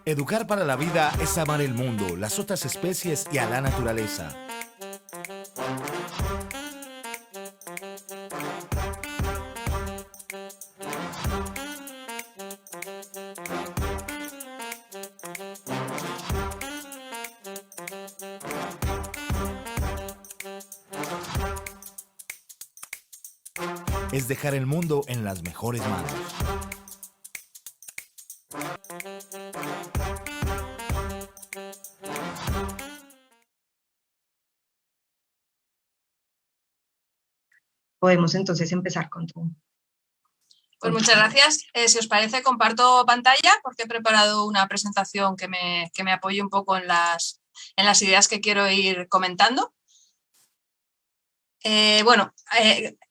Educar para la vida es amar el mundo, las otras especies y a la naturaleza. Es dejar el mundo en las mejores manos. Podemos entonces empezar con tu... Pues muchas gracias. Si os parece, comparto pantalla porque he preparado una presentación que me apoye un poco en las ideas que quiero ir comentando.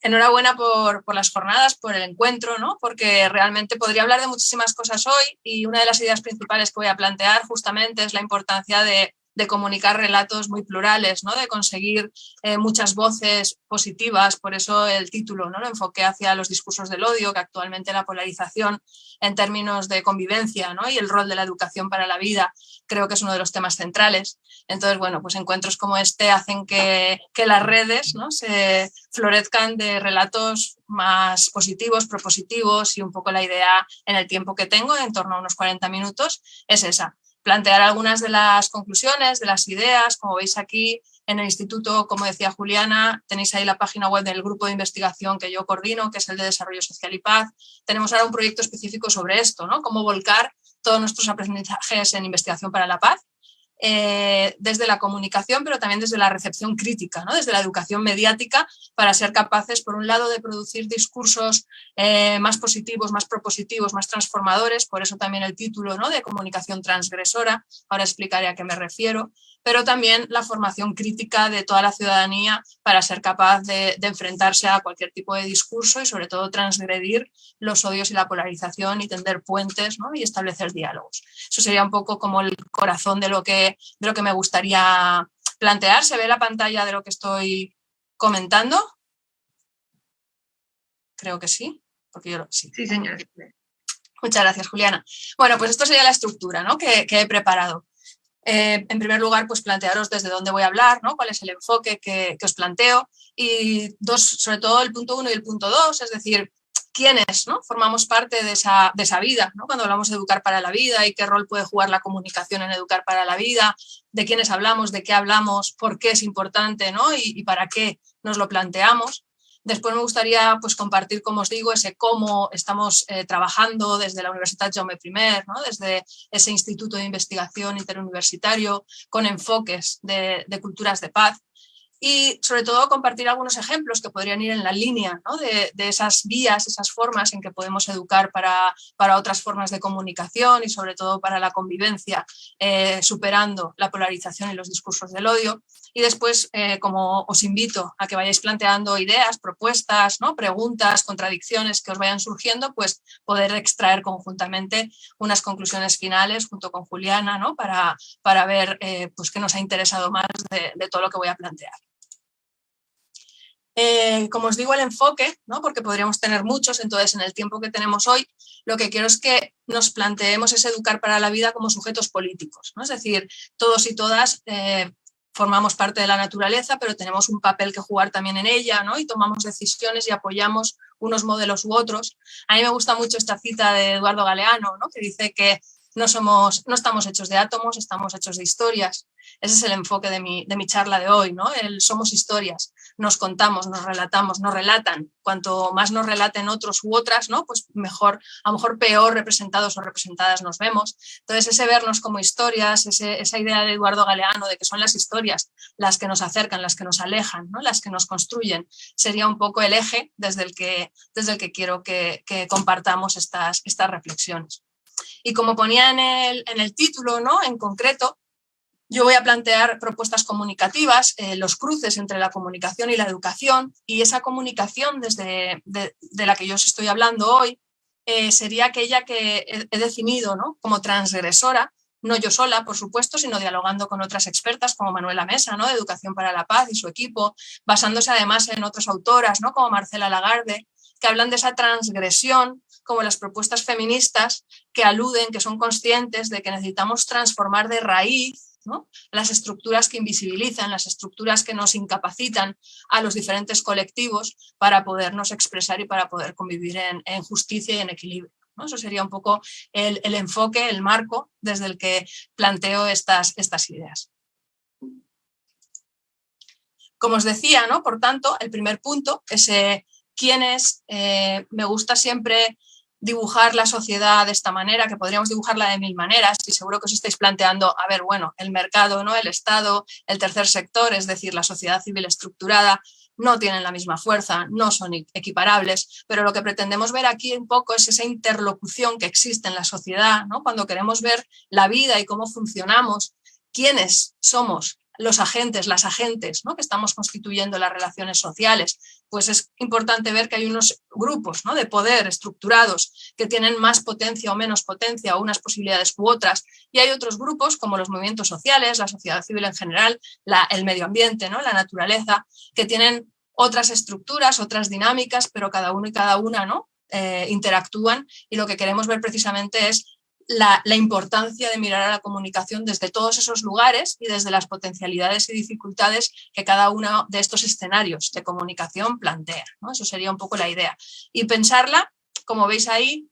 Enhorabuena por las jornadas, por el encuentro, ¿no? Porque realmente podría hablar de muchísimas cosas hoy y una de las ideas principales que voy a plantear justamente es la importancia de comunicar relatos muy plurales, ¿no? De conseguir muchas voces positivas, por eso el título, ¿no? Lo enfoqué hacia los discursos del odio, que actualmente la polarización en términos de convivencia, ¿no? Y el rol de la educación para la vida creo que es uno de los temas centrales. Entonces, bueno, pues encuentros como este hacen que las redes, ¿no? se florezcan de relatos más positivos, propositivos, y un poco la idea en el tiempo que tengo, en torno a unos 40 minutos, es esa. Plantear algunas de las conclusiones, de las ideas. Como veis aquí en el instituto, como decía Juliana, tenéis ahí la página web del grupo de investigación que yo coordino, que es el de Desarrollo Social y Paz. Tenemos ahora un proyecto específico sobre esto, ¿no? Cómo volcar todos nuestros aprendizajes en investigación para la paz, desde la comunicación, pero también desde la recepción crítica, ¿no? Desde la educación mediática, para ser capaces, por un lado, de producir discursos más positivos, más propositivos, más transformadores, por eso también el título, ¿no? De comunicación transgresora, ahora explicaré a qué me refiero, pero también la formación crítica de toda la ciudadanía para ser capaz de enfrentarse a cualquier tipo de discurso y sobre todo transgredir los odios y la polarización y tender puentes, ¿no? Y establecer diálogos. Eso sería un poco como el corazón de lo que me gustaría plantear. ¿Se ve la pantalla de lo que estoy comentando? Creo que sí, porque yo sí. Sí, señora. Muchas gracias, Juliana. Bueno, pues esto sería la estructura, ¿no? que he preparado. En primer lugar, pues plantearos desde dónde voy a hablar, ¿no? Cuál es el enfoque que os planteo, y sobre todo el punto 1 y el punto 2, es decir, quiénes, ¿no? Formamos parte de esa vida, ¿no? Cuando hablamos de educar para la vida y qué rol puede jugar la comunicación en educar para la vida, de quiénes hablamos, de qué hablamos, por qué es importante, ¿no? y para qué nos lo planteamos. Después me gustaría pues, compartir, como os digo, ese cómo estamos trabajando desde la Universitat Jaume I, ¿no? Desde ese instituto de investigación interuniversitario con enfoques de culturas de paz. Y sobre todo compartir algunos ejemplos que podrían ir en la línea, ¿no? de esas vías, esas formas en que podemos educar para otras formas de comunicación y sobre todo para la convivencia, superando la polarización y los discursos del odio. Y después, como os invito a que vayáis planteando ideas, propuestas, ¿no? Preguntas, contradicciones que os vayan surgiendo, pues poder extraer conjuntamente unas conclusiones finales junto con Juliana, ¿no? para ver pues qué nos ha interesado más de todo lo que voy a plantear. Como os digo, el enfoque, ¿no? Porque podríamos tener muchos, entonces en el tiempo que tenemos hoy, lo que quiero es que nos planteemos ese educar para la vida como sujetos políticos, ¿no? Es decir, todos y todas formamos parte de la naturaleza, pero tenemos un papel que jugar también en ella, ¿no? Y tomamos decisiones y apoyamos unos modelos u otros. A mí me gusta mucho esta cita de Eduardo Galeano, ¿no? Que dice que no estamos hechos de átomos, estamos hechos de historias. Ese es el enfoque de mi charla de hoy, ¿no? Somos historias, nos contamos, nos relatamos, nos relatan. Cuanto más nos relaten otros u otras, ¿no? Pues mejor, a lo mejor peor representados o representadas nos vemos. Entonces, ese vernos como historias, esa idea de Eduardo Galeano de que son las historias las que nos acercan, las que nos alejan, ¿no? Las que nos construyen, sería un poco el eje desde el que quiero que compartamos estas reflexiones. Y como ponía en el título, ¿no? En concreto, yo voy a plantear propuestas comunicativas, los cruces entre la comunicación y la educación, y esa comunicación de la que yo os estoy hablando hoy sería aquella que he definido, ¿no? Como transgresora, no yo sola, por supuesto, sino dialogando con otras expertas como Manuela Mesa, ¿no? De Educación para la Paz y su equipo, basándose además en otras autoras, ¿no? Como Marcela Lagarde, que hablan de esa transgresión, como las propuestas feministas que aluden, que son conscientes de que necesitamos transformar de raíz, ¿no?, las estructuras que invisibilizan, las estructuras que nos incapacitan a los diferentes colectivos para podernos expresar y para poder convivir en justicia y en equilibrio, ¿no? Eso sería un poco el enfoque, el marco desde el que planteo estas ideas. Como os decía, ¿no?, por tanto, el primer punto, ese quién es, me gusta siempre dibujar la sociedad de esta manera, que podríamos dibujarla de mil maneras, y seguro que os estáis planteando, a ver, bueno, el mercado, ¿no?, el Estado, el tercer sector, es decir, la sociedad civil estructurada, no tienen la misma fuerza, no son equiparables, pero lo que pretendemos ver aquí un poco es esa interlocución que existe en la sociedad, ¿no?, cuando queremos ver la vida y cómo funcionamos, quiénes somos los agentes, las agentes, ¿no?, que estamos constituyendo las relaciones sociales, pues es importante ver que hay unos grupos, ¿no?, de poder estructurados que tienen más potencia o menos potencia, o unas posibilidades u otras, y hay otros grupos como los movimientos sociales, la sociedad civil en general, el medio ambiente, ¿no?, la naturaleza, que tienen otras estructuras, otras dinámicas, pero cada uno y cada una, ¿no?, interactúan, y lo que queremos ver precisamente es la importancia de mirar a la comunicación desde todos esos lugares y desde las potencialidades y dificultades que cada uno de estos escenarios de comunicación plantea, ¿no? Eso sería un poco la idea. Y pensarla, como veis ahí,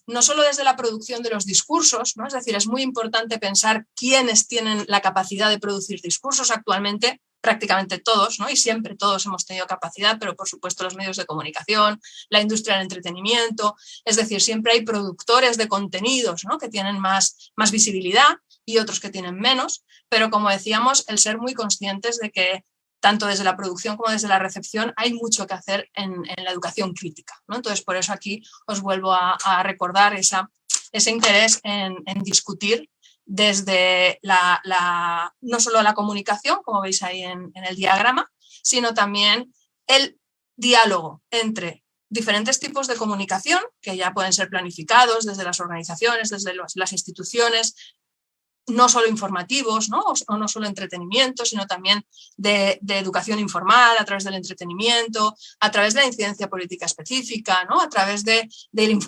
no solo desde la producción de los discursos, ¿no? Es decir, es muy importante pensar quiénes tienen la capacidad de producir discursos actualmente, prácticamente todos, ¿no?, y siempre todos hemos tenido capacidad, pero por supuesto los medios de comunicación, la industria del entretenimiento, es decir, siempre hay productores de contenidos, ¿no?, que tienen más visibilidad y otros que tienen menos, pero como decíamos, el ser muy conscientes de que tanto desde la producción como desde la recepción hay mucho que hacer en la educación crítica, ¿no? Entonces, por eso aquí os vuelvo a recordar ese interés en discutir desde no solo la comunicación, como veis ahí en el diagrama, sino también el diálogo entre diferentes tipos de comunicación, que ya pueden ser planificados desde las organizaciones, desde las instituciones, no solo informativos, ¿no?, o no solo entretenimiento, sino también de educación informal a través del entretenimiento, a través de la incidencia política específica, ¿no?, a través de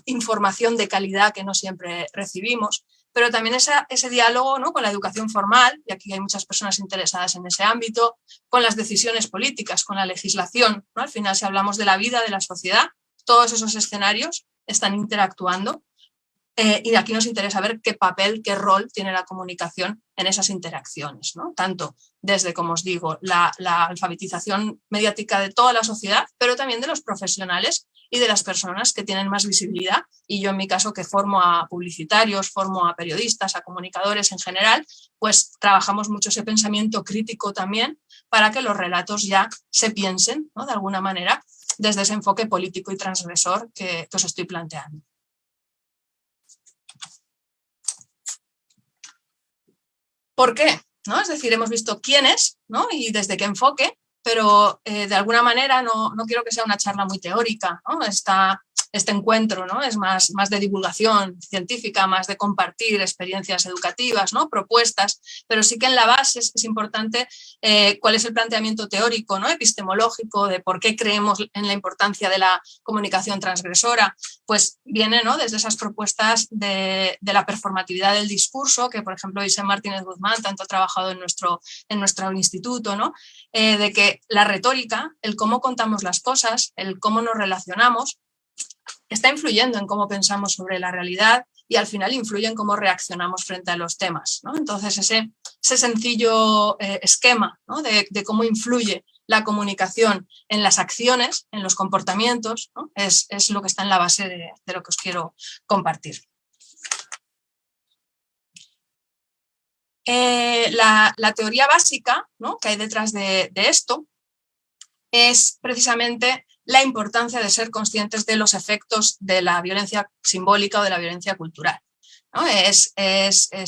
información de calidad que no siempre recibimos, pero también ese diálogo, ¿no?, con la educación formal, y aquí hay muchas personas interesadas en ese ámbito, con las decisiones políticas, con la legislación, ¿no? Al final, si hablamos de la vida, de la sociedad, todos esos escenarios están interactuando. Y aquí nos interesa ver qué papel, qué rol tiene la comunicación en esas interacciones, ¿no? Tanto desde, como os digo, la alfabetización mediática de toda la sociedad, pero también de los profesionales y de las personas que tienen más visibilidad. Y yo, en mi caso, que formo a publicitarios, formo a periodistas, a comunicadores en general, pues trabajamos mucho ese pensamiento crítico también para que los relatos ya se piensen, ¿no?, de alguna manera desde ese enfoque político y transgresor que os estoy planteando. ¿Por qué? ¿No? Es decir, hemos visto quién es, ¿no?, y desde qué enfoque, pero de alguna manera no quiero que sea una charla muy teórica, ¿no? Este encuentro, ¿no?, es más de divulgación científica, más de compartir experiencias educativas, ¿no?, propuestas, pero sí que en la base es importante cuál es el planteamiento teórico, ¿no?, epistemológico, de por qué creemos en la importancia de la comunicación transgresora. Pues viene, ¿no?, desde esas propuestas de la performatividad del discurso, que por ejemplo Isabel Martínez Guzmán tanto ha trabajado en nuestro instituto, ¿no?, de que la retórica, el cómo contamos las cosas, el cómo nos relacionamos, está influyendo en cómo pensamos sobre la realidad y al final influye en cómo reaccionamos frente a los temas, ¿no? Entonces ese sencillo esquema, ¿no?, de cómo influye la comunicación en las acciones, en los comportamientos, ¿no?, es lo que está en la base de lo que os quiero compartir. La teoría básica, ¿no?, que hay detrás de esto es precisamente la importancia de ser conscientes de los efectos de la violencia simbólica o de la violencia cultural, ¿no? Es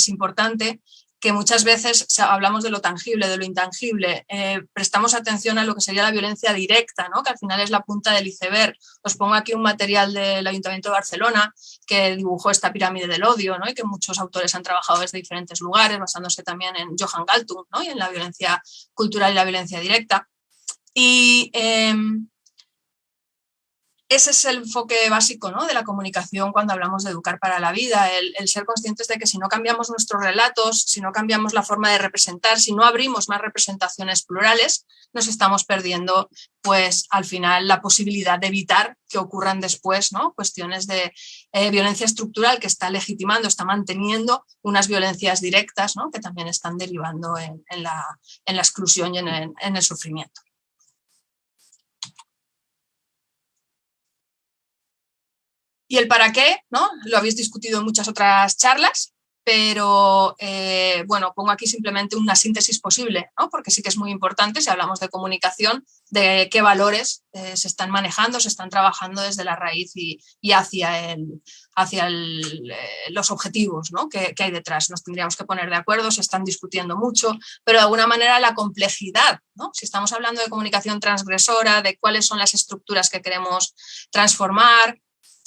importante que muchas veces hablamos de lo tangible, de lo intangible, prestamos atención a lo que sería la violencia directa, ¿no?, que al final es la punta del iceberg. Os pongo aquí un material del Ayuntamiento de Barcelona que dibujó esta pirámide del odio, ¿no?, y que muchos autores han trabajado desde diferentes lugares, basándose también en Johan Galtung, ¿no?, y en la violencia cultural y la violencia directa. Y ese es el enfoque básico, ¿no?, de la comunicación cuando hablamos de educar para la vida, el ser conscientes de que si no cambiamos nuestros relatos, si no cambiamos la forma de representar, si no abrimos más representaciones plurales, nos estamos perdiendo, pues, al final la posibilidad de evitar que ocurran después, ¿no?, cuestiones de violencia estructural que está legitimando, está manteniendo unas violencias directas, ¿no?, que también están derivando en la exclusión y en el sufrimiento. Y el para qué, ¿no?, lo habéis discutido en muchas otras charlas, pero bueno, pongo aquí simplemente una síntesis posible, ¿no?, porque sí que es muy importante, si hablamos de comunicación, de qué valores se están manejando, se están trabajando desde la raíz y hacia los objetivos, ¿no?, que hay detrás. Nos tendríamos que poner de acuerdo, se están discutiendo mucho, pero de alguna manera la complejidad, ¿no?, si estamos hablando de comunicación transgresora, de cuáles son las estructuras que queremos transformar,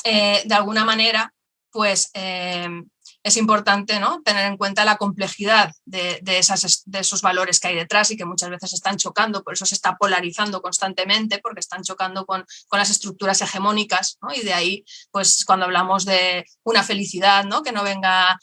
de alguna manera, pues es importante, ¿no?, tener en cuenta la complejidad de esos valores que hay detrás y que muchas veces están chocando, por eso se está polarizando constantemente, porque están chocando con las estructuras hegemónicas, ¿no?, y de ahí, pues cuando hablamos de una felicidad, ¿no?, que no venga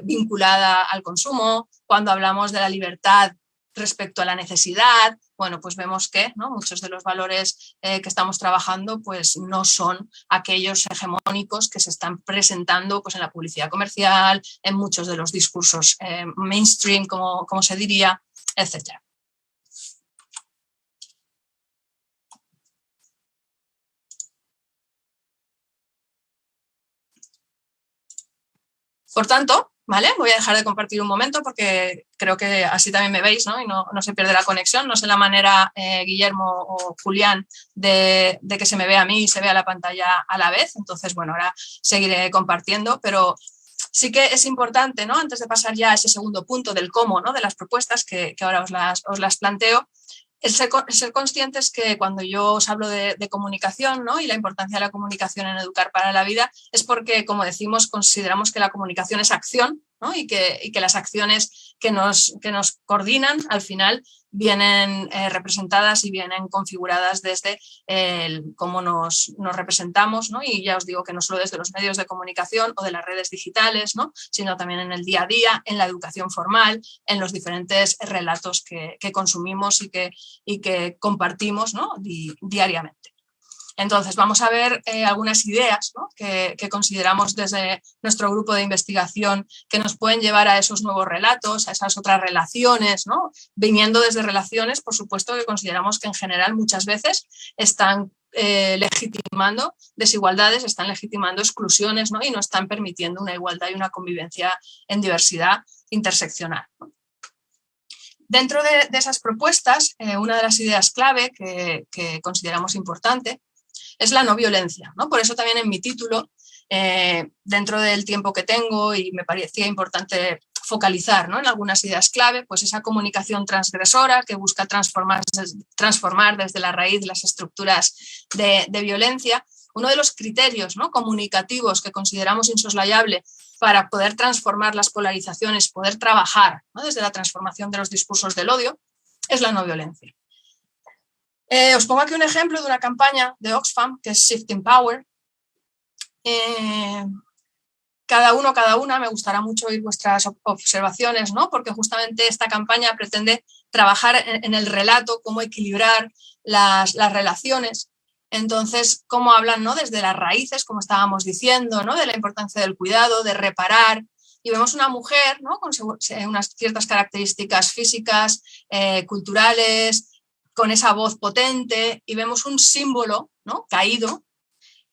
vinculada al consumo, cuando hablamos de la libertad respecto a la necesidad, bueno, pues vemos que, ¿no?, muchos de los valores que estamos trabajando pues no son aquellos hegemónicos que se están presentando pues en la publicidad comercial, en muchos de los discursos mainstream, como se diría, etcétera. Por tanto, ¿vale?, voy a dejar de compartir un momento porque creo que así también me veis, ¿no?, y no se pierde la conexión. No sé la manera, Guillermo o Julián, de que se me vea a mí y se vea la pantalla a la vez. Entonces, bueno, ahora seguiré compartiendo, pero sí que es importante, ¿no?, antes de pasar ya a ese segundo punto del cómo, ¿no?, de las propuestas que ahora os las planteo, el ser conscientes que cuando yo os hablo de comunicación, ¿no?, y la importancia de la comunicación en educar para la vida, es porque, como decimos, consideramos que la comunicación es acción, ¿no?, y que las acciones que nos coordinan al final vienen representadas y vienen configuradas desde cómo nos representamos, ¿no?, y ya os digo que no solo desde los medios de comunicación o de las redes digitales, ¿no?, sino también en el día a día, en la educación formal, en los diferentes relatos que consumimos y que compartimos, ¿no?, diariamente. Entonces, vamos a ver algunas ideas, ¿no?, que consideramos desde nuestro grupo de investigación que nos pueden llevar a esos nuevos relatos, a esas otras relaciones, ¿no?, viniendo desde relaciones, por supuesto, que consideramos que en general muchas veces están legitimando desigualdades, están legitimando exclusiones, ¿no?, y no están permitiendo una igualdad y una convivencia en diversidad interseccional, ¿no? Dentro de esas propuestas, una de las ideas clave que consideramos importante es la no violencia, ¿no? Por eso también en mi título, dentro del tiempo que tengo, y me parecía importante focalizar, ¿no?, en algunas ideas clave, pues esa comunicación transgresora que busca transformar desde la raíz las estructuras de violencia. Uno de los criterios, ¿no?, comunicativos que consideramos insoslayable para poder transformar las polarizaciones, poder trabajar, ¿no?, desde la transformación de los discursos del odio, es la no violencia. Os pongo aquí un ejemplo de una campaña de Oxfam, que es Shifting Power. Cada una, me gustará mucho oír vuestras observaciones, ¿no?, porque justamente esta campaña pretende trabajar en el relato, cómo equilibrar las relaciones. Entonces, cómo hablan, ¿no?, desde las raíces, como estábamos diciendo, ¿no?, de la importancia del cuidado, de reparar. Y vemos una mujer, ¿no?, con unas ciertas características físicas, culturales, con esa voz potente, y vemos un símbolo, ¿no?, caído,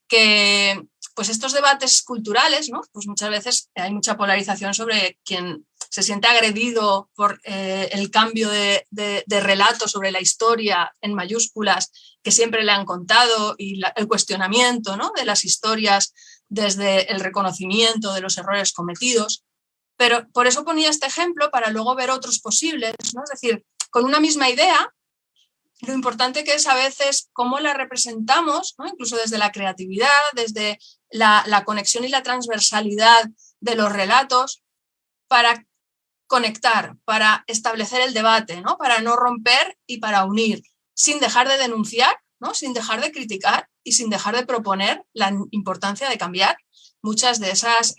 que pues estos debates culturales, ¿no?, pues muchas veces hay mucha polarización sobre quien se siente agredido por el cambio de relato sobre la historia en mayúsculas que siempre le han contado, y el cuestionamiento, ¿no?, de las historias desde el reconocimiento de los errores cometidos. Pero por eso ponía este ejemplo, para luego ver otros posibles, ¿no? Es decir, con una misma idea, lo importante que es a veces cómo la representamos, ¿no?, incluso desde la creatividad, desde la conexión y la transversalidad de los relatos, para conectar, para establecer el debate, ¿no?, para no romper y para unir, sin dejar de denunciar, ¿no? Sin dejar de criticar y sin dejar de proponer la importancia de cambiar muchas de esas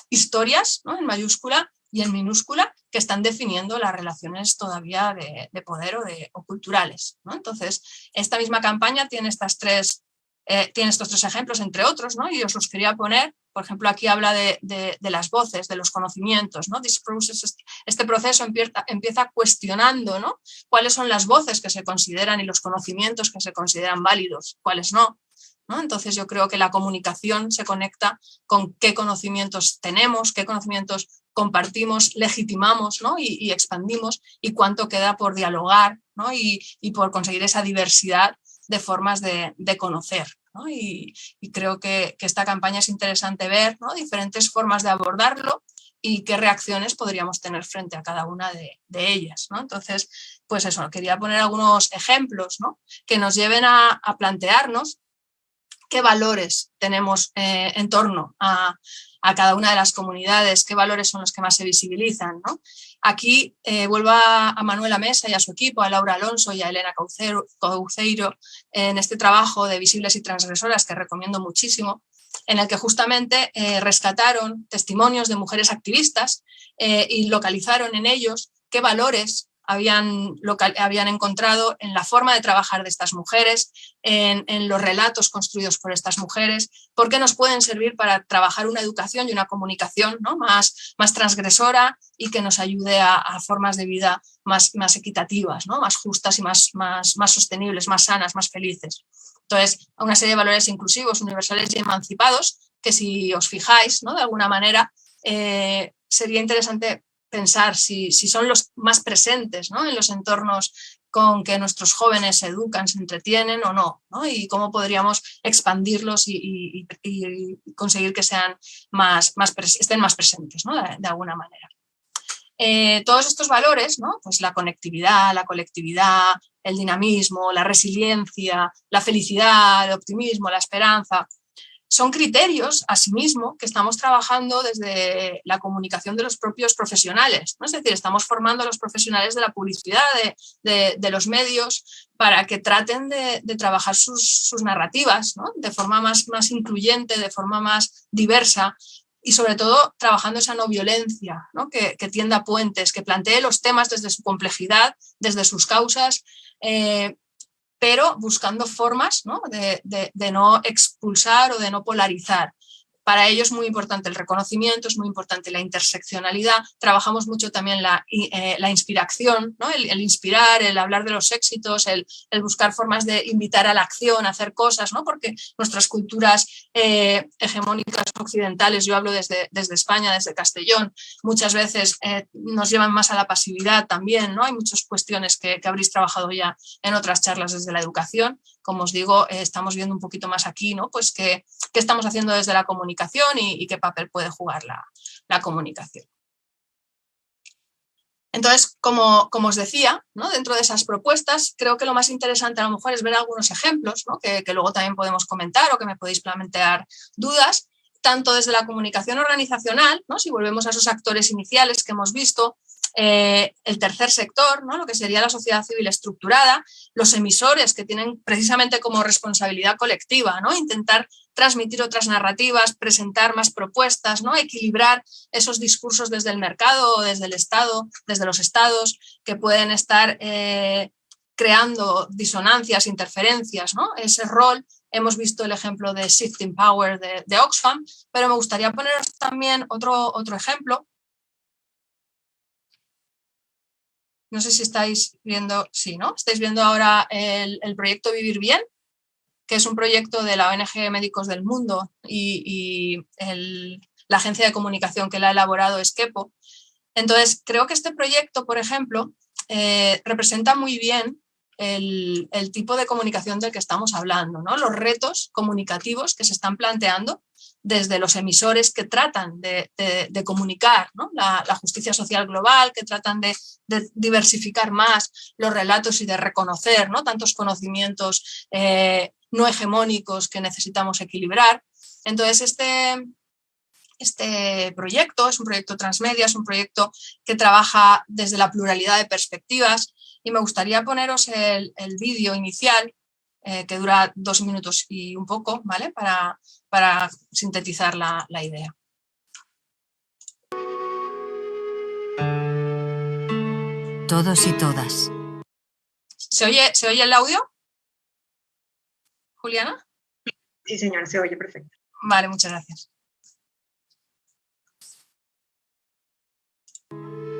historias, ¿no? En mayúscula y en minúscula, que están definiendo las relaciones todavía de poder o culturales, ¿no? Entonces, esta misma campaña tiene estos tres ejemplos, entre otros, ¿no? Y os los quería poner. Por ejemplo, aquí habla de las voces, de los conocimientos, ¿no? Este proceso empieza cuestionando, ¿no? Cuáles son las voces que se consideran y los conocimientos que se consideran válidos, cuáles no, ¿no? Entonces yo creo que la comunicación se conecta con qué conocimientos tenemos, qué conocimientos compartimos, legitimamos, ¿no? y expandimos, y cuánto queda por dialogar, ¿no? y por conseguir esa diversidad de formas de conocer, ¿no? Y creo que esta campaña es interesante ver, ¿no? Diferentes formas de abordarlo y qué reacciones podríamos tener frente a cada una de ellas, ¿no? Entonces, pues eso, quería poner algunos ejemplos, ¿no? Que nos lleven a plantearnos qué valores tenemos en torno a cada una de las comunidades, qué valores son los que más se visibilizan, ¿no? Aquí vuelvo a Manuela Mesa y a su equipo, a Laura Alonso y a Elena Couceiro, en este trabajo de Visibles y Transgresoras, que recomiendo muchísimo, en el que justamente rescataron testimonios de mujeres activistas y localizaron en ellos qué valores habían encontrado en la forma de trabajar de estas mujeres, en los relatos construidos por estas mujeres, porque nos pueden servir para trabajar una educación y una comunicación, ¿no? más transgresora y que nos ayude a formas de vida más equitativas, ¿no? Más justas y más sostenibles, más sanas, más felices. Entonces, una serie de valores inclusivos, universales y emancipados, que si os fijáis, ¿no? De alguna manera, sería interesante pensar si son los más presentes, ¿no? En los entornos con que nuestros jóvenes se educan, se entretienen o no, ¿no? Y cómo podríamos expandirlos y conseguir que sean estén más presentes, ¿no? De alguna manera. Todos estos valores, ¿no? Pues la conectividad, la colectividad, el dinamismo, la resiliencia, la felicidad, el optimismo, la esperanza, son criterios, asimismo, que estamos trabajando desde la comunicación de los propios profesionales, ¿no? Es decir, estamos formando a los profesionales de la publicidad, de los medios, para que traten de trabajar sus narrativas, ¿no? De forma más incluyente, de forma más diversa, y sobre todo trabajando esa no violencia, ¿no? Que tienda puentes, que plantee los temas desde su complejidad, desde sus causas, pero buscando formas, ¿no? de no expulsar o de no polarizar. Para ello es muy importante el reconocimiento, es muy importante la interseccionalidad. Trabajamos mucho también la inspiración, ¿no? El inspirar, el hablar de los éxitos, el buscar formas de invitar a la acción, a hacer cosas, ¿no? Porque nuestras culturas hegemónicas occidentales, yo hablo desde España, desde Castellón, muchas veces nos llevan más a la pasividad también, ¿no? Hay muchas cuestiones que habréis trabajado ya en otras charlas desde la educación. Como os digo, estamos viendo un poquito más aquí, ¿no? Pues qué estamos haciendo desde la comunicación y qué papel puede jugar la comunicación. Entonces, como os decía, ¿no? Dentro de esas propuestas, creo que lo más interesante a lo mejor es ver algunos ejemplos, ¿no? que luego también podemos comentar o que me podéis plantear dudas, tanto desde la comunicación organizacional, ¿no? Si volvemos a esos actores iniciales que hemos visto, el tercer sector, ¿no? Lo que sería la sociedad civil estructurada, los emisores que tienen precisamente como responsabilidad colectiva, ¿no? Intentar transmitir otras narrativas, presentar más propuestas, ¿no? Equilibrar esos discursos desde el mercado, desde el Estado, desde los estados, que pueden estar creando disonancias, interferencias, ¿no? Ese rol. Hemos visto el ejemplo de Shifting Power de Oxfam, pero me gustaría poneros también otro ejemplo. No sé si estáis viendo, sí, ¿no? Estáis viendo ahora el proyecto Vivir Bien, que es un proyecto de la ONG Médicos del Mundo y la agencia de comunicación que la ha elaborado es Kepo. Entonces, creo que este proyecto, por ejemplo, representa muy bien el tipo de comunicación del que estamos hablando, ¿no? Los retos comunicativos que se están planteando desde los emisores que tratan de comunicar, ¿no? la justicia social global, que tratan de diversificar más los relatos y de reconocer, ¿no? Tantos conocimientos no hegemónicos que necesitamos equilibrar. Entonces, este proyecto es un proyecto transmedia, es un proyecto que trabaja desde la pluralidad de perspectivas, y me gustaría poneros el vídeo inicial que dura 2 minutos y un poco, ¿vale? Para sintetizar la idea. Todos y todas. ¿Se oye el audio? ¿Juliana? Sí, señora, se oye perfecto. Vale, muchas gracias.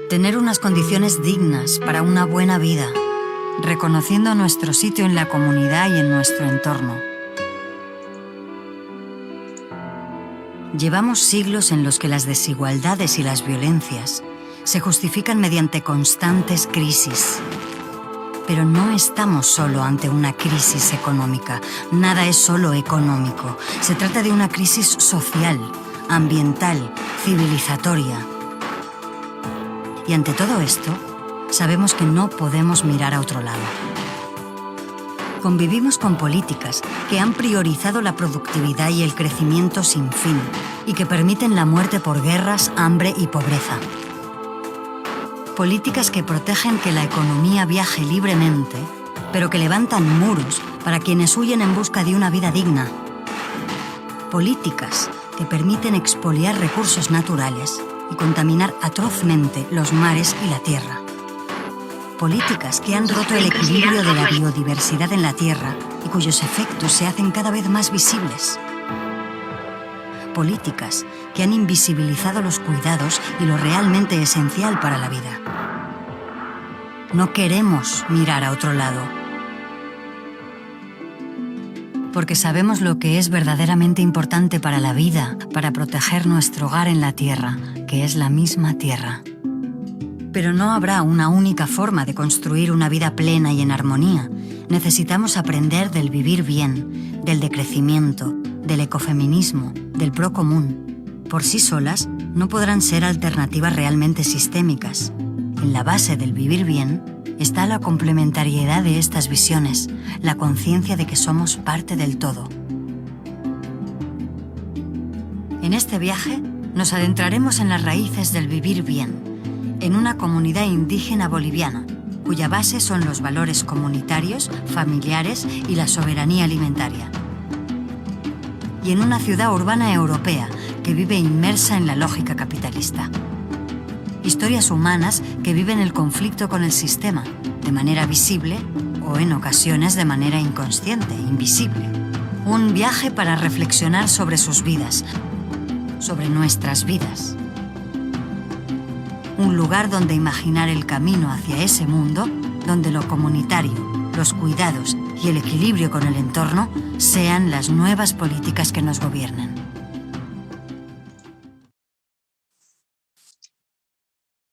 Tener unas condiciones dignas para una buena vida, reconociendo nuestro sitio en la comunidad y en nuestro entorno. Llevamos siglos en los que las desigualdades y las violencias se justifican mediante constantes crisis. Pero no estamos solo ante una crisis económica. Nada es solo económico. Se trata de una crisis social, ambiental, civilizatoria. Y ante todo esto, sabemos que no podemos mirar a otro lado. Convivimos con políticas que han priorizado la productividad y el crecimiento sin fin y que permiten la muerte por guerras, hambre y pobreza. Políticas que protegen que la economía viaje libremente, pero que levantan muros para quienes huyen en busca de una vida digna. Políticas que permiten expoliar recursos naturales y contaminar atrozmente los mares y la tierra. Políticas que han roto el equilibrio de la biodiversidad en la Tierra y cuyos efectos se hacen cada vez más visibles. Políticas que han invisibilizado los cuidados y lo realmente esencial para la vida. No queremos mirar a otro lado, porque sabemos lo que es verdaderamente importante para la vida, para proteger nuestro hogar en la Tierra, que es la misma Tierra. Pero no habrá una única forma de construir una vida plena y en armonía. Necesitamos aprender del vivir bien, del decrecimiento, del ecofeminismo, del pro común. Por sí solas, no podrán ser alternativas realmente sistémicas. En la base del vivir bien está la complementariedad de estas visiones, la conciencia de que somos parte del todo. En este viaje nos adentraremos en las raíces del vivir bien, en una comunidad indígena boliviana, cuya base son los valores comunitarios, familiares y la soberanía alimentaria. Y en una ciudad urbana europea que vive inmersa en la lógica capitalista. Historias humanas que viven el conflicto con el sistema, de manera visible o en ocasiones de manera inconsciente, invisible. Un viaje para reflexionar sobre sus vidas, sobre nuestras vidas. Un lugar donde imaginar el camino hacia ese mundo, donde lo comunitario, los cuidados y el equilibrio con el entorno sean las nuevas políticas que nos gobiernen.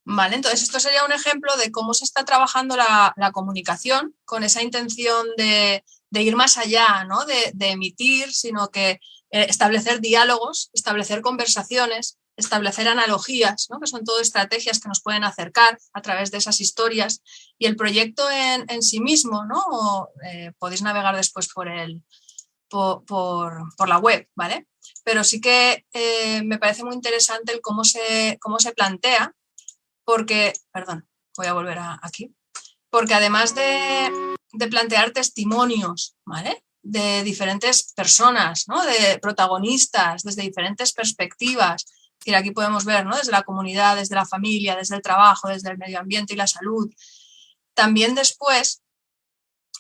Vale, entonces esto sería un ejemplo de cómo se está trabajando la comunicación con esa intención de ir más allá, ¿no? de emitir, sino que establecer diálogos, establecer conversaciones, establecer analogías, ¿no? Que son todo estrategias que nos pueden acercar a través de esas historias. Y el proyecto en sí mismo, ¿no? Podéis navegar después por la web, ¿vale? Pero sí que me parece muy interesante el cómo se plantea, porque, perdón, voy a volver aquí, porque además de plantear testimonios, ¿vale? De diferentes personas, ¿no? De protagonistas, desde diferentes perspectivas. Es decir, aquí podemos ver, ¿no? Desde la comunidad, desde la familia, desde el trabajo, desde el medio ambiente y la salud. También después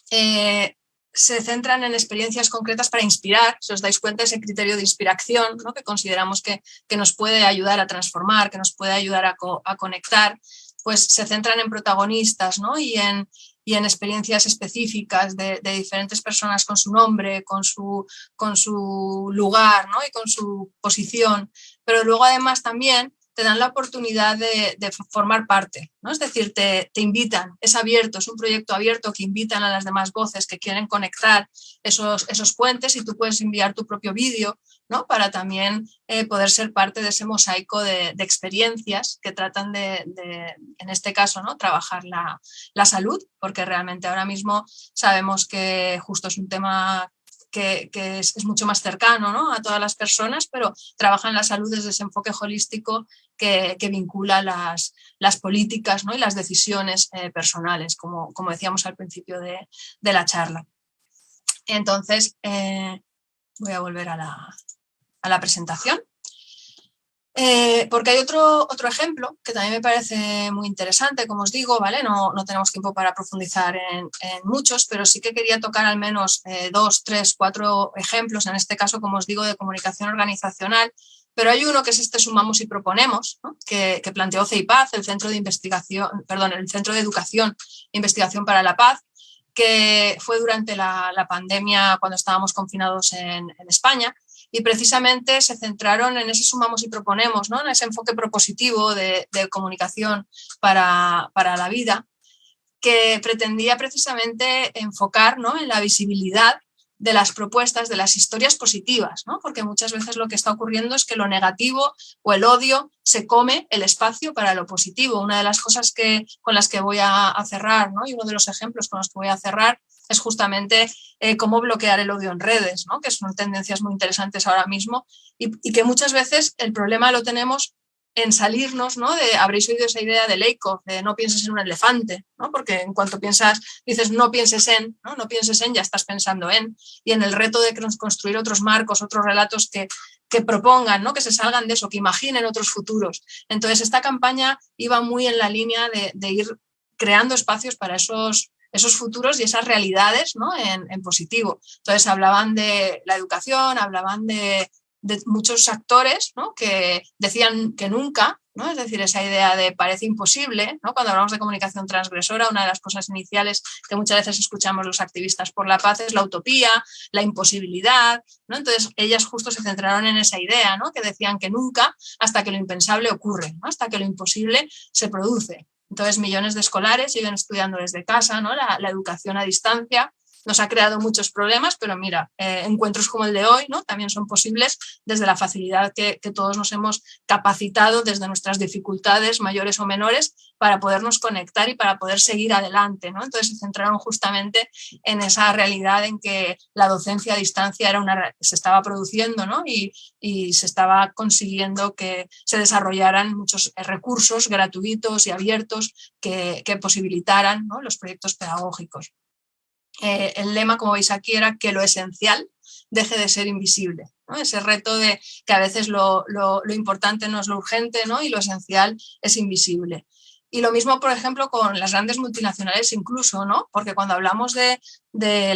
se centran en experiencias concretas para inspirar. Si os dais cuenta, ese criterio de inspiración, ¿no? Que consideramos que nos puede ayudar a transformar, que nos puede ayudar a conectar, pues se centran en protagonistas, ¿no? y en experiencias específicas de diferentes personas con su nombre, con su lugar, ¿no? Y con su posición. Pero luego además también te dan la oportunidad de formar parte, ¿no? Es decir, te invitan, es abierto, es un proyecto abierto que invitan a las demás voces que quieren conectar esos puentes, y tú puedes enviar tu propio vídeo, ¿no? Para también poder ser parte de ese mosaico de experiencias que tratan en este caso, ¿no? Trabajar la salud, porque realmente ahora mismo sabemos que justo es un tema que es mucho más cercano, ¿no? A todas las personas, pero trabajan la salud desde ese enfoque holístico que vincula las políticas, ¿no? Y las decisiones personales, como decíamos al principio de la charla. Entonces, voy a volver a la presentación. Porque hay otro ejemplo que también me parece muy interesante, como os digo, ¿vale? No tenemos tiempo para profundizar en muchos, pero sí que quería tocar al menos 2, 3, 4 ejemplos, en este caso, como os digo, de comunicación organizacional, pero hay uno que es este Sumamos y Proponemos, ¿no? que planteó CEIPAZ, el Centro de Educación e Investigación para la Paz, que fue durante la pandemia cuando estábamos confinados en España. Y precisamente se centraron en ese Sumamos y Proponemos, ¿no? En ese enfoque propositivo de comunicación para la vida, que pretendía precisamente enfocar, ¿no? En la visibilidad de las propuestas, de las historias positivas, ¿no? Porque muchas veces lo que está ocurriendo es que lo negativo o el odio se come el espacio para lo positivo. Una de las cosas con las que voy a cerrar, ¿no? Y uno de los ejemplos con los que voy a cerrar es justamente cómo bloquear el odio en redes, ¿no? Que son tendencias muy interesantes ahora mismo y que muchas veces el problema lo tenemos en salirnos, ¿no? Habréis oído esa idea de Lakoff, de no pienses en un elefante, ¿no? Porque en cuanto dices no pienses en, ¿no? No pienses en, ya estás pensando en, y en el reto de construir otros marcos, otros relatos que propongan, ¿no? Que se salgan de eso, que imaginen otros futuros. Entonces, esta campaña iba muy en la línea de ir creando espacios para esos futuros y esas realidades, ¿no? en positivo. Entonces hablaban de la educación, hablaban de muchos actores, ¿no? Que decían que nunca, ¿no? Es decir, esa idea de parece imposible, ¿no? Cuando hablamos de comunicación transgresora, una de las cosas iniciales que muchas veces escuchamos los activistas por la paz es la utopía, la imposibilidad, ¿no? Entonces ellas justo se centraron en esa idea, ¿no? Que decían que nunca hasta que lo impensable ocurre, ¿no? Hasta que lo imposible se produce. Entonces, millones de escolares siguen estudiando desde casa, ¿no? La educación a distancia nos ha creado muchos problemas, pero mira, encuentros como el de hoy, ¿no? También son posibles desde la facilidad que todos nos hemos capacitado desde nuestras dificultades mayores o menores para podernos conectar y para poder seguir adelante, ¿no? Entonces se centraron justamente en esa realidad en que la docencia a distancia se estaba produciendo, ¿no? Y se estaba consiguiendo que se desarrollaran muchos recursos gratuitos y abiertos que posibilitaran, ¿no? Los proyectos pedagógicos. El lema, como veis aquí, era que lo esencial deje de ser invisible, ¿no? Ese reto de que a veces lo importante no es lo urgente, ¿no? Y lo esencial es invisible. Y lo mismo, por ejemplo, con las grandes multinacionales incluso, ¿no? Porque cuando hablamos de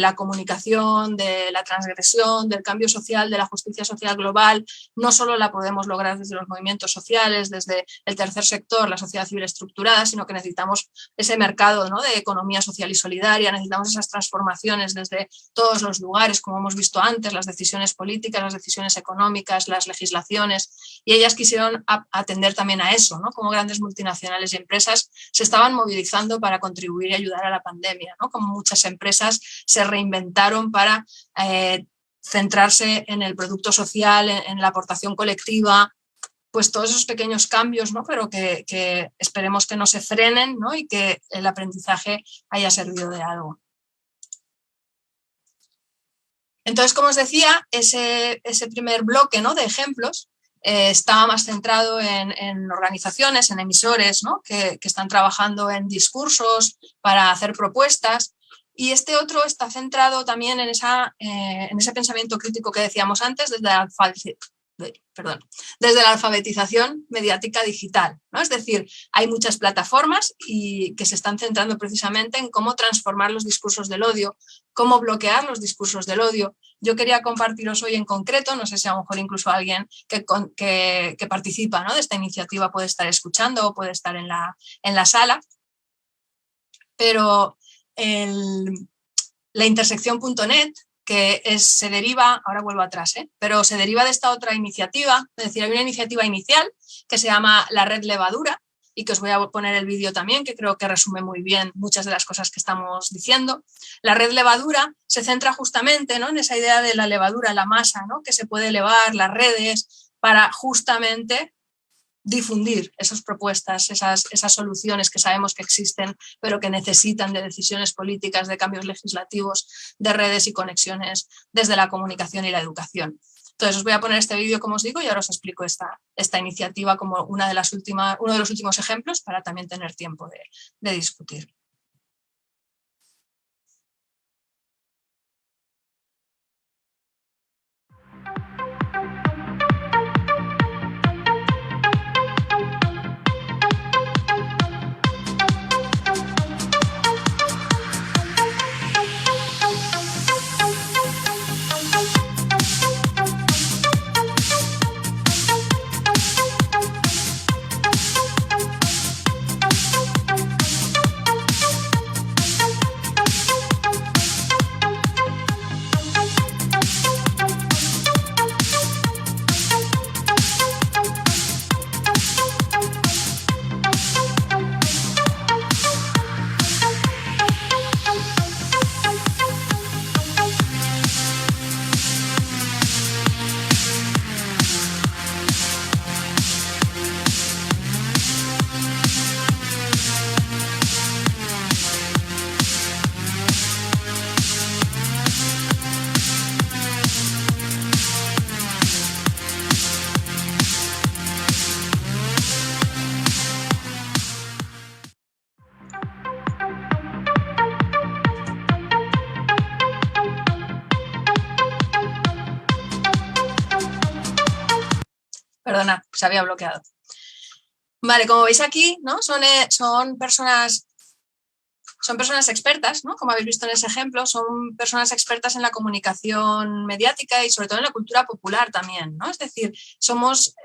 la comunicación, de la transgresión, del cambio social, de la justicia social global, no solo la podemos lograr desde los movimientos sociales, desde el tercer sector, la sociedad civil estructurada, sino que necesitamos ese mercado, ¿no? De economía social y solidaria, necesitamos esas transformaciones desde todos los lugares, como hemos visto antes, las decisiones políticas, las decisiones económicas, las legislaciones, y ellas quisieron atender también a eso, ¿no? Como grandes multinacionales y empresas se estaban movilizando para contribuir y ayudar a la pandemia, ¿no? Como muchas empresas se reinventaron para centrarse en el producto social, en la aportación colectiva, pues todos esos pequeños cambios, ¿no? Pero que esperemos que no se frenen, ¿no? Y que el aprendizaje haya servido de algo. Entonces, como os decía, ese primer bloque, ¿no? De ejemplos estaba más centrado en organizaciones, en emisores, ¿no? que están trabajando en discursos para hacer propuestas, y este otro está centrado también en ese pensamiento crítico que decíamos antes desde la alfabetización mediática digital, ¿no? Es decir, hay muchas plataformas y que se están centrando precisamente en cómo transformar los discursos del odio, cómo bloquear los discursos del odio. Yo quería compartiros hoy en concreto, no sé si a lo mejor incluso alguien que participa, ¿no? de esta iniciativa puede estar escuchando o puede estar en la sala, pero la intersección.net, que se deriva, ahora vuelvo atrás, pero se deriva de esta otra iniciativa, es decir, hay una iniciativa inicial que se llama la Red Levadura, y que os voy a poner el vídeo también, que creo que resume muy bien muchas de las cosas que estamos diciendo. La Red Levadura se centra justamente, ¿no? en esa idea de la levadura, la masa, ¿no? que se puede elevar, las redes, para justamente difundir esas propuestas, esas soluciones que sabemos que existen, pero que necesitan de decisiones políticas, de cambios legislativos, de redes y conexiones desde la comunicación y la educación. Entonces os voy a poner este vídeo, como os digo, y ahora os explico esta iniciativa como uno de los últimos ejemplos para también tener tiempo de discutir. Perdonad, se había bloqueado. Vale, como veis aquí, ¿no? Son personas expertas, ¿no? Como habéis visto en ese ejemplo, son personas expertas en la comunicación mediática y sobre todo en la cultura popular también, ¿no? Es decir, somos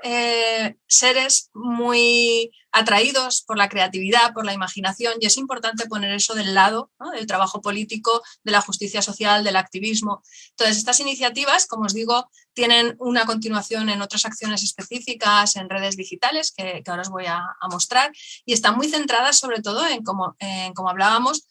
seres muy atraídos por la creatividad, por la imaginación, y es importante poner eso del lado, ¿no? Del trabajo político, de la justicia social, del activismo. Entonces, estas iniciativas, como os digo, tienen una continuación en otras acciones específicas en redes digitales que ahora os voy a mostrar, y están muy centradas sobre todo en como hablábamos,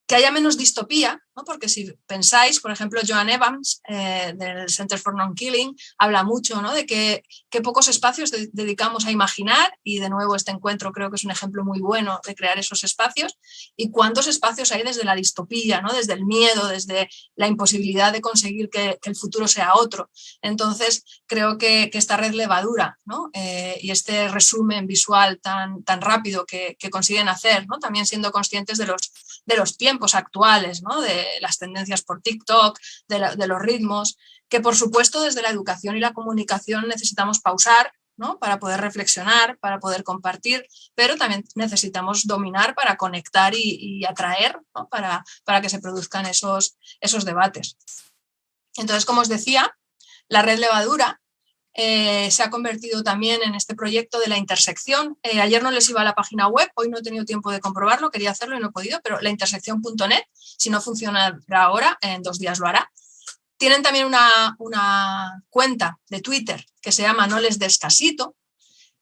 que haya menos distopía, ¿no? Porque si pensáis, por ejemplo, Joan Evans del Center for Non-Killing habla mucho, ¿no? De que pocos espacios dedicamos a imaginar, y de nuevo este encuentro creo que es un ejemplo muy bueno de crear esos espacios, y cuántos espacios hay desde la distopía, ¿no? Desde el miedo, desde la imposibilidad de conseguir que el futuro sea otro. Entonces creo que esta red levadura, ¿no? Y este resumen visual tan rápido que consiguen hacer, ¿no? También siendo conscientes de los tiempos actuales, ¿no? De las tendencias por TikTok, de los ritmos, que por supuesto desde la educación y la comunicación necesitamos pausar, ¿no? Para poder reflexionar, para poder compartir, pero también necesitamos dominar para conectar y atraer, ¿no? Para que se produzcan esos debates. Entonces, como os decía, la red levadura se ha convertido también en este proyecto de la intersección. Ayer no les iba a la página web, hoy no he tenido tiempo de comprobarlo, quería hacerlo y no he podido, pero laintersección.net, si no funciona ahora, en 2 días lo hará. Tienen también una cuenta de Twitter que se llama No les des casito,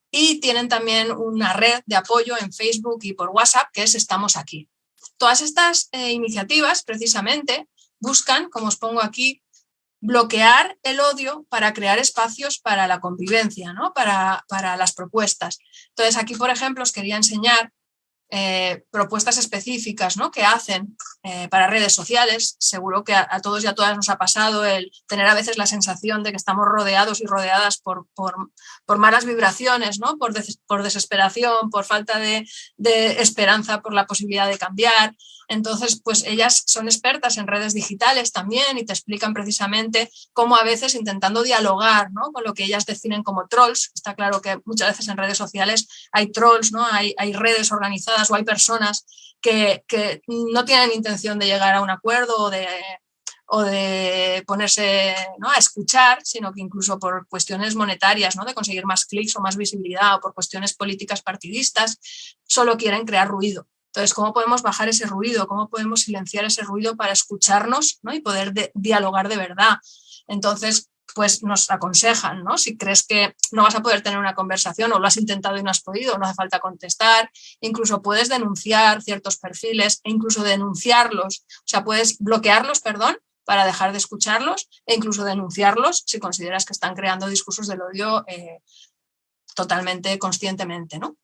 y tienen también una red de apoyo en Facebook y por WhatsApp que es Estamos Aquí. Todas estas iniciativas precisamente buscan, como os pongo aquí, bloquear el odio para crear espacios para la convivencia, ¿no? Para las propuestas. Entonces, aquí, por ejemplo, os quería enseñar propuestas específicas, ¿no? Que hacen para redes sociales. Seguro que a todos y a todas nos ha pasado el tener a veces la sensación de que estamos rodeados y rodeadas por malas vibraciones, ¿no? Por desesperación, por falta de esperanza, por la posibilidad de cambiar. Entonces, pues ellas son expertas en redes digitales también y te explican precisamente cómo a veces intentando dialogar, ¿no? Con lo que ellas definen como trolls. Está claro que muchas veces en redes sociales hay trolls, ¿no? Hay redes organizadas o hay personas que no tienen intención de llegar a un acuerdo o de ponerse, ¿no? A escuchar, sino que incluso por cuestiones monetarias, ¿no? De conseguir más clics o más visibilidad, o por cuestiones políticas partidistas, solo quieren crear ruido. Entonces, ¿cómo podemos bajar ese ruido? ¿Cómo podemos silenciar ese ruido para escucharnos, ¿no? Y poder dialogar de verdad? Entonces, pues nos aconsejan, ¿no? Si crees que no vas a poder tener una conversación o lo has intentado y no has podido, no hace falta contestar, incluso puedes denunciar ciertos perfiles e incluso denunciarlos, o sea, puedes bloquearlos, perdón, para dejar de escucharlos, e incluso denunciarlos si consideras que están creando discursos del odio totalmente conscientemente, ¿no?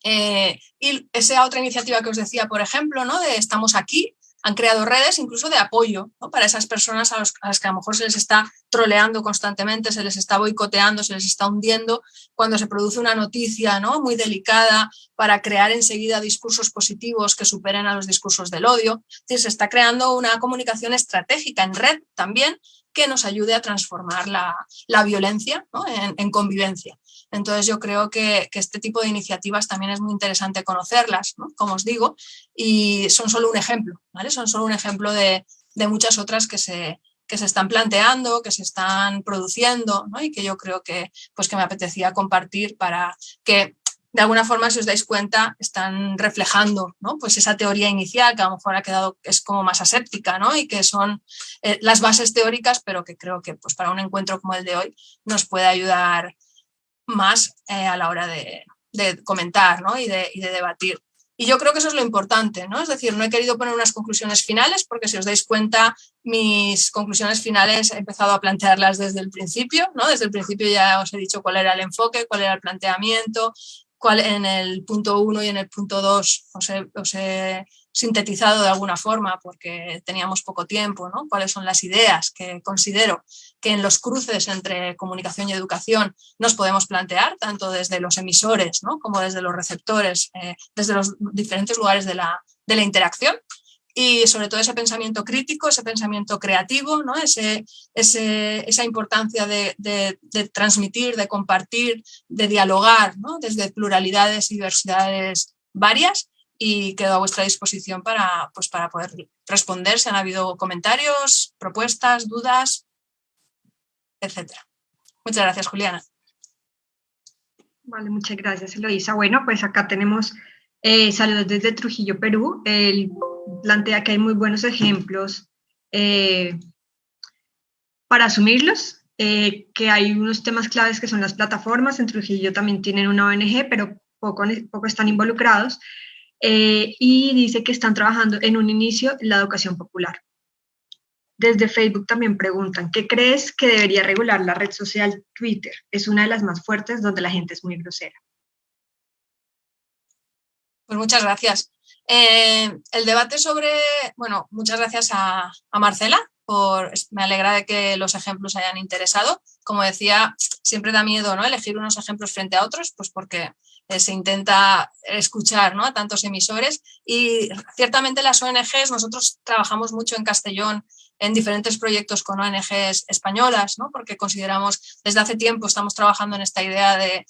Y esa otra iniciativa que os decía, por ejemplo, ¿no? De Estamos Aquí, han creado redes incluso de apoyo, ¿no? Para esas personas a las que a lo mejor se les está troleando constantemente, se les está boicoteando, se les está hundiendo cuando se produce una noticia, ¿no? Muy delicada, para crear enseguida discursos positivos que superen a los discursos del odio. Es decir, se está creando una comunicación estratégica en red también que nos ayude a transformar la violencia, ¿no? en convivencia. Entonces yo creo que este tipo de iniciativas también es muy interesante conocerlas, ¿no? Como os digo, y son solo un ejemplo, ¿vale? Son solo un ejemplo de muchas otras que se están planteando, que se están produciendo, ¿no? Y que yo creo que me apetecía compartir para que de alguna forma, si os dais cuenta, están reflejando, ¿no? Pues esa teoría inicial que a lo mejor ha quedado, es como más aséptica, ¿no? Y que son las bases teóricas, pero que creo que pues, para un encuentro como el de hoy nos puede ayudar más a la hora de comentar, ¿no? y de debatir. Y yo creo que eso es lo importante, ¿no? Es decir, no he querido poner unas conclusiones finales porque si os dais cuenta, mis conclusiones finales he empezado a plantearlas desde el principio, ¿no? Desde el principio ya os he dicho cuál era el enfoque, cuál era el planteamiento, cuál en el punto 1 y en el punto 2 os he sintetizado de alguna forma porque teníamos poco tiempo, ¿no? Cuáles son las ideas que considero que en los cruces entre comunicación y educación nos podemos plantear, tanto desde los emisores, ¿no? Como desde los receptores, desde los diferentes lugares de la interacción. y sobre todo ese pensamiento crítico, ese pensamiento creativo, ¿no? Esa importancia de transmitir, de compartir, de dialogar, ¿no? Desde pluralidades y diversidades varias, y quedo a vuestra disposición para poder responder si han habido comentarios, propuestas, dudas, etc. Muchas gracias, Juliana. Vale, muchas gracias, Eloísa. Bueno, pues acá tenemos saludos desde Trujillo, Perú. Él plantea que hay muy buenos ejemplos para asumirlos, que hay unos temas claves que son las plataformas. En Trujillo también tienen una ONG, pero poco están involucrados. Y dice que están trabajando en un inicio en la educación popular. Desde Facebook también preguntan, ¿qué crees que debería regular la red social Twitter? Es una de las más fuertes donde la gente es muy grosera. Pues muchas gracias. El debate bueno, muchas gracias a Marcela, me alegra de que los ejemplos hayan interesado. Como decía, siempre da miedo, ¿no?, elegir unos ejemplos frente a otros, pues porque se intenta escuchar, ¿no?, a tantos emisores, y ciertamente las ONGs, nosotros trabajamos mucho en Castellón en diferentes proyectos con ONGs españolas, ¿no?, porque consideramos, desde hace tiempo estamos trabajando en esta idea de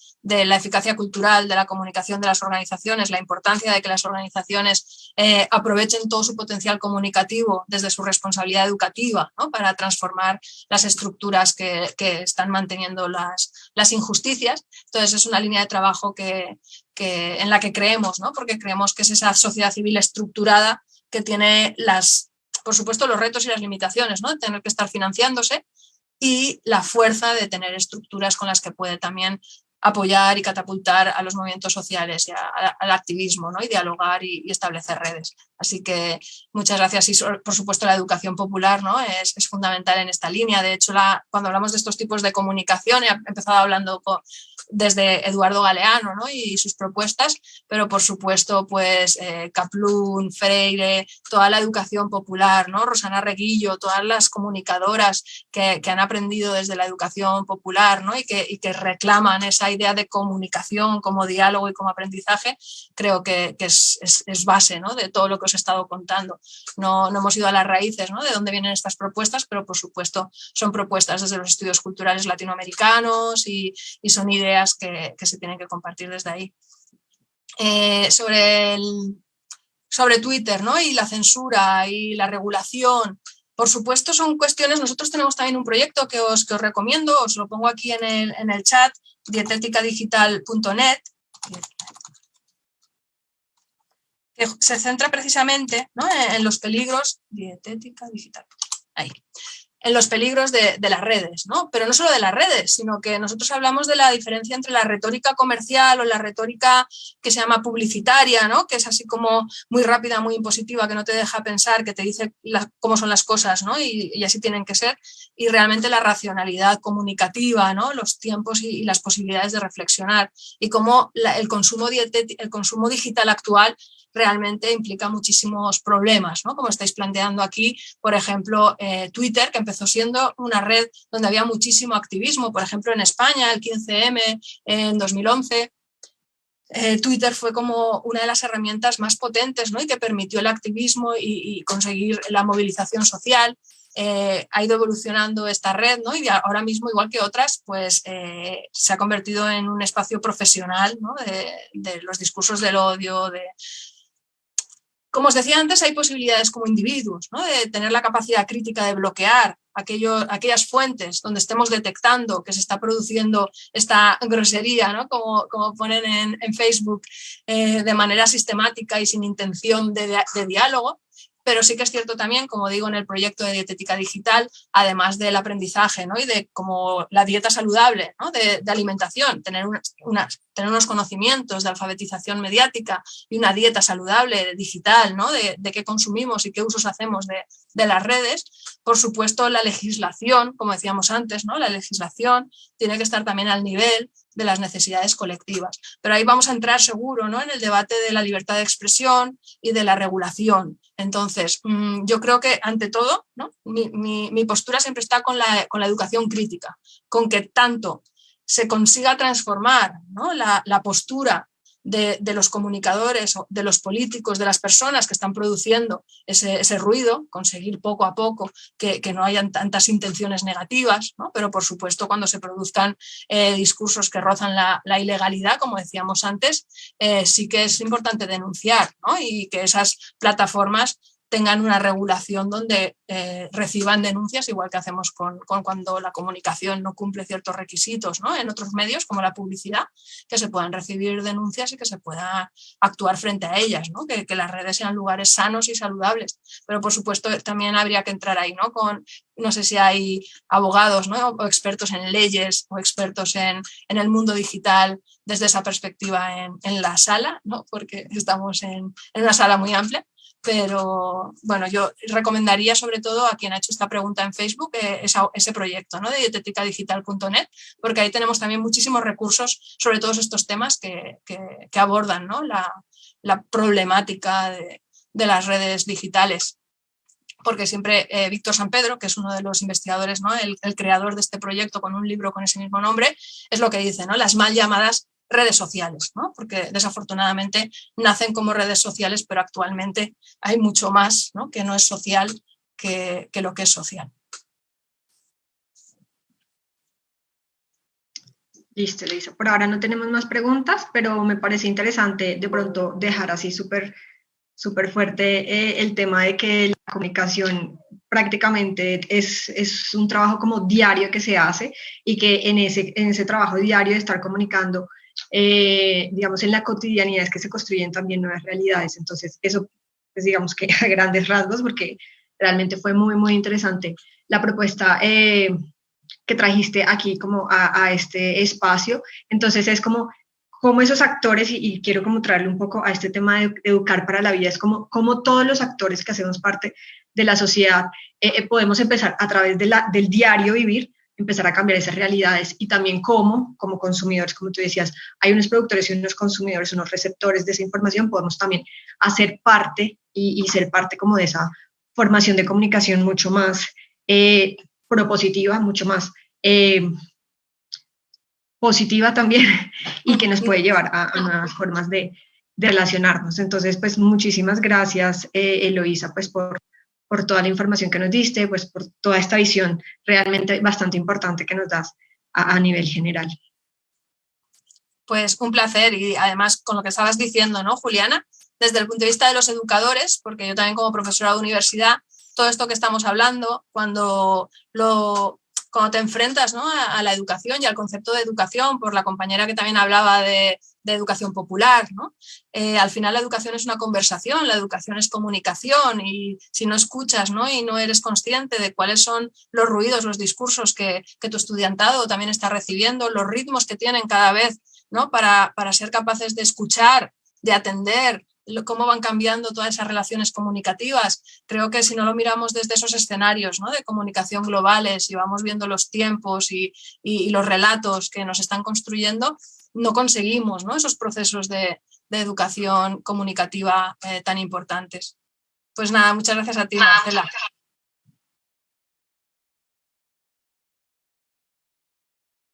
la eficacia cultural, de la comunicación de las organizaciones, la importancia de que las organizaciones aprovechen todo su potencial comunicativo desde su responsabilidad educativa, ¿no?, para transformar las estructuras que están manteniendo las injusticias. Entonces es una línea de trabajo en la que creemos, ¿no?, porque creemos que es esa sociedad civil estructurada que tiene por supuesto, los retos y las limitaciones, ¿no?, de tener que estar financiándose, y la fuerza de tener estructuras con las que puede también apoyar y catapultar a los movimientos sociales y al activismo, ¿no?, y dialogar y establecer redes. Así que muchas gracias. Y por supuesto la educación popular, ¿no?, es fundamental en esta línea. De hecho, cuando hablamos de estos tipos de comunicación, he empezado hablando desde Eduardo Galeano, ¿no?, y sus propuestas, pero por supuesto pues Kaplún, Freire, toda la educación popular, ¿no?, Rosana Reguillo, todas las comunicadoras que han aprendido desde la educación popular, ¿no?, y que reclaman esa idea de comunicación como diálogo y como aprendizaje, creo que es base, ¿no?, de todo lo que os he estado contando. No hemos ido a las raíces, ¿no?, de dónde vienen estas propuestas, pero por supuesto son propuestas desde los estudios culturales latinoamericanos y son ideas que se tienen que compartir desde ahí. Sobre Twitter, ¿no?, y la censura y la regulación, por supuesto son cuestiones. Nosotros tenemos también un proyecto que os recomiendo, os lo pongo aquí en el chat, dieteticadigital.net, que se centra precisamente, ¿no?, en los peligros, dietética digital, ahí, en los peligros de las redes, ¿no? Pero no solo de las redes, sino que nosotros hablamos de la diferencia entre la retórica comercial o la retórica que se llama publicitaria, ¿no?, que es así como muy rápida, muy impositiva, que no te deja pensar, que te dice cómo son las cosas, ¿no?, y así tienen que ser, y realmente la racionalidad comunicativa, ¿no?, los tiempos y las posibilidades de reflexionar, y cómo el consumo digital actual realmente implica muchísimos problemas, ¿no?, como estáis planteando aquí, por ejemplo, Twitter, que empezó siendo una red donde había muchísimo activismo, por ejemplo, en España, el 15M, en 2011, Twitter fue como una de las herramientas más potentes, ¿no?, y que permitió el activismo y conseguir la movilización social. Ha ido evolucionando esta red, ¿no?, y ahora mismo, igual que otras, pues se ha convertido en un espacio profesional, ¿no?, de los discursos del odio, como os decía antes, hay posibilidades como individuos, ¿no?, de tener la capacidad crítica de bloquear aquellas fuentes donde estemos detectando que se está produciendo esta grosería, ¿no?, como ponen en Facebook, de manera sistemática y sin intención de diálogo. Pero sí que es cierto también, como digo en el proyecto de dietética digital, además del aprendizaje, ¿no?, y de como la dieta saludable, ¿no?, de alimentación, tener unos conocimientos de alfabetización mediática y una dieta saludable digital, ¿no?, de qué consumimos y qué usos hacemos de las redes. Por supuesto, la legislación, como decíamos antes, ¿no?, la legislación tiene que estar también al nivel de las necesidades colectivas. Pero ahí vamos a entrar seguro, ¿no?, en el debate de la libertad de expresión y de la regulación. Entonces, yo creo que ante todo, ¿no?, mi postura siempre está con la educación crítica, con que tanto se consiga transformar, ¿no?, la postura de los comunicadores, de los políticos, de las personas que están produciendo ese ruido, conseguir poco a poco que no hayan tantas intenciones negativas, ¿no? Pero por supuesto cuando se produzcan discursos que rozan la ilegalidad, como decíamos antes, sí que es importante denunciar, ¿no? Y que esas plataformas tengan una regulación donde reciban denuncias, igual que hacemos con cuando la comunicación no cumple ciertos requisitos, ¿no? En otros medios, como la publicidad, que se puedan recibir denuncias y que se pueda actuar frente a ellas, ¿no? Que las redes sean lugares sanos y saludables. Pero, por supuesto, también habría que entrar ahí, ¿no? No sé si hay abogados, ¿no? O expertos en leyes o expertos en el mundo digital desde esa perspectiva en la sala, ¿no? Porque estamos en una sala muy amplia. Pero bueno, yo recomendaría sobre todo a quien ha hecho esta pregunta en Facebook ese proyecto, ¿no? De dietéticadigital.net, porque ahí tenemos también muchísimos recursos sobre todos estos temas que abordan, ¿no? la problemática de las redes digitales. Porque siempre Víctor Sampedro, que es uno de los investigadores, ¿no? el creador de este proyecto con un libro con ese mismo nombre, es lo que dice, ¿no? Las mal llamadas redes sociales, ¿no? Porque desafortunadamente nacen como redes sociales, pero actualmente hay mucho más, ¿no? Que no es social que lo que es social. Listo, Elisa. Por ahora no tenemos más preguntas, pero me parece interesante de pronto dejar así súper fuerte el tema de que la comunicación prácticamente es un trabajo como diario que se hace y que en ese trabajo diario de estar comunicando, digamos, en la cotidianidad es que se construyen también nuevas realidades. Entonces, eso, pues digamos que a grandes rasgos, porque realmente fue muy, muy interesante la propuesta que trajiste aquí como a este espacio. Entonces, es como esos actores, y quiero como traerle un poco a este tema de educar para la vida, es como todos los actores que hacemos parte de la sociedad podemos empezar a través del diario vivir, empezar a cambiar esas realidades, y también como consumidores, como tú decías, hay unos productores y unos consumidores, unos receptores de esa información, podemos también hacer parte y ser parte como de esa formación de comunicación mucho más propositiva, mucho más positiva también, y que nos puede llevar a nuevas formas de relacionarnos. Entonces, pues muchísimas gracias, Eloísa, pues por toda la información que nos diste, pues por toda esta visión realmente bastante importante que nos das a nivel general. Pues un placer, y además con lo que estabas diciendo, ¿no, Juliana? Desde el punto de vista de los educadores, porque yo también como profesora de universidad, todo esto que estamos hablando, cuando te enfrentas, ¿no? a la educación y al concepto de educación, por la compañera que también hablaba de educación popular, ¿no? Al final la educación es una conversación, la educación es comunicación, y si no escuchas, ¿no? Y no eres consciente de cuáles son los ruidos, los discursos que tu estudiantado también está recibiendo, los ritmos que tienen cada vez, ¿no? para ser capaces de escuchar, de atender, cómo van cambiando todas esas relaciones comunicativas. Creo que si no lo miramos desde esos escenarios, ¿no? de comunicación globales, y vamos viendo los tiempos y los relatos que nos están construyendo, no conseguimos, ¿no? esos procesos de educación comunicativa tan importantes. Pues nada, muchas gracias a ti, Marcela.